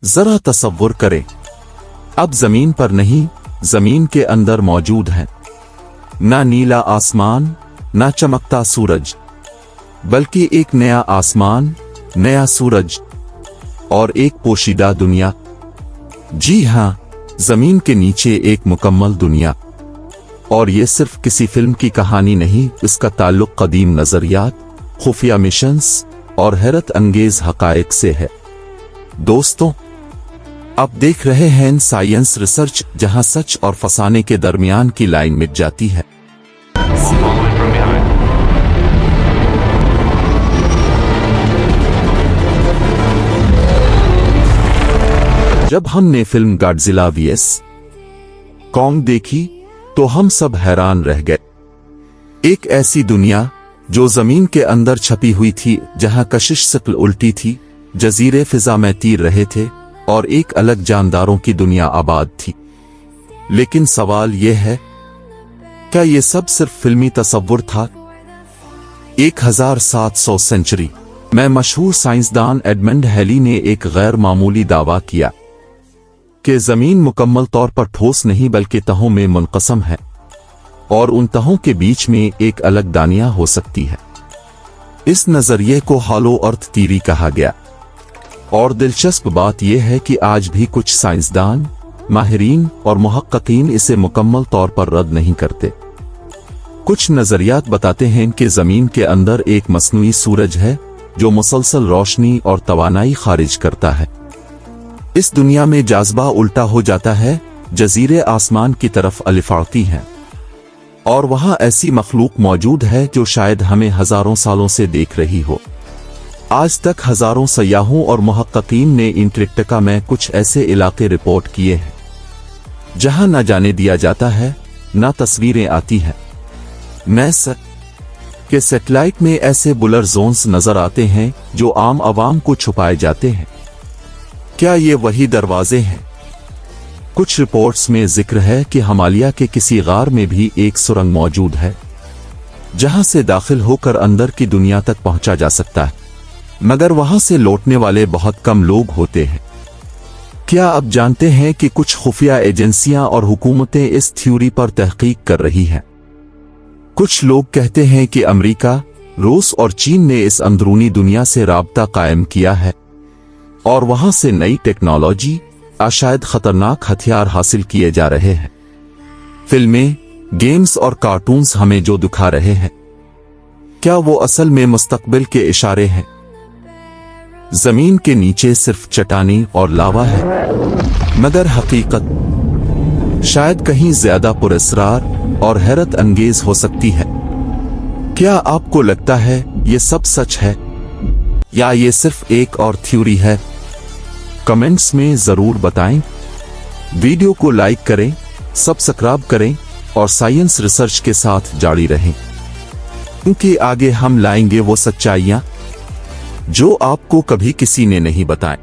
जरा तसव्वुर करें, अब जमीन पर नहीं, जमीन के अंदर मौजूद हैं। ना नीला आसमान, ना चमकता सूरज, बल्कि एक नया आसमान, नया सूरज और एक पोशीदा दुनिया। जी हां, जमीन के नीचे एक मुकम्मल दुनिया। और ये सिर्फ किसी फिल्म की कहानी नहीं, इसका ताल्लुक कदीम नजरियात, खुफिया मिशंस और हैरत अंगेज हकायक से है। दोस्तों, आप देख रहे हैं साइंस रिसर्च, जहां सच और फसाने के दरमियान की लाइन मिट जाती है। जब हमने फिल्म गॉडजिला vs कॉन्ग देखी तो हम सब हैरान रह गए। एक ऐसी दुनिया जो जमीन के अंदर छपी हुई थी, जहां कशिश शक्ल उल्टी थी, जजीरे फिजा में तीर रहे थे और एक अलग जानदारों की दुनिया आबाद थी। लेकिन सवाल यह है, क्या यह सब सिर्फ फिल्मी तसव्वुर था? 1700 सेंचुरी में मशहूर साइंसदान एडमंड हैली ने एक गैर मामूली दावा किया कि जमीन मुकम्मल तौर पर ठोस नहीं बल्कि तहों में मुनक़सम है और उन तहों के बीच में एक अलग दानिया हो सकती है। इस नजरिए को हॉलो अर्थ थ्योरी कहा गया। और दिलचस्प बात यह है कि आज भी कुछ साइंसदान, माहिरीन और मुहक्किकीन इसे मुकम्मल तौर पर रद्द नहीं करते। कुछ नजरियात बताते हैं कि जमीन के अंदर एक मसनूई सूरज है जो मुसलसल रोशनी और तवानाई खारिज करता है। इस दुनिया में जाज़बा उल्टा हो जाता है, जजीरे आसमान की तरफ अलिफाड़ती हैं और वहां ऐसी मखलूक मौजूद है जो शायद हमें हजारों सालों से देख रही हो। आज तक हजारों सयाहों और मुहक्किकीन ने अंटार्कटिका में कुछ ऐसे इलाके रिपोर्ट किए हैं जहां न जाने दिया जाता है, न तस्वीरें आती हैं। नासा के सैटेलाइट में ऐसे बुलर जोन्स नजर आते हैं जो आम आवाम को छुपाए जाते हैं। क्या ये वही दरवाजे हैं? कुछ रिपोर्ट्स में जिक्र है कि हिमालय के किसी गार में भी एक सुरंग मौजूद है जहां से दाखिल होकर अंदर की दुनिया तक पहुंचा जा सकता है, मगर वहां से लौटने वाले बहुत कम लोग होते हैं। क्या आप जानते हैं कि कुछ खुफिया एजेंसियां और हुकूमतें इस थ्योरी पर तहकीक कर रही हैं? कुछ लोग कहते हैं कि अमेरिका, रूस और चीन ने इस अंदरूनी दुनिया से राब्ता कायम किया है और वहां से नई टेक्नोलॉजी, शायद खतरनाक हथियार हासिल किए जा रहे हैं। फिल्में, गेम्स और कार्टून्स हमें जो दिखा रहे हैं, क्या वो असल में मुस्तकबिल के इशारे हैं? जमीन के नीचे सिर्फ चट्टानी और लावा है, मगर हकीकत शायद कहीं ज्यादा पुरस्कार और हैरत अंगेज हो सकती है। क्या आपको लगता है ये सब सच है या ये सिर्फ एक और थ्योरी है? कमेंट्स में जरूर बताएं। वीडियो को लाइक करें, सब्सक्राइब करें और साइंस रिसर्च के साथ जारी रहें, क्योंकि आगे हम लाएंगे वो सच्चाइयां जो आपको कभी किसी ने नहीं बताएं।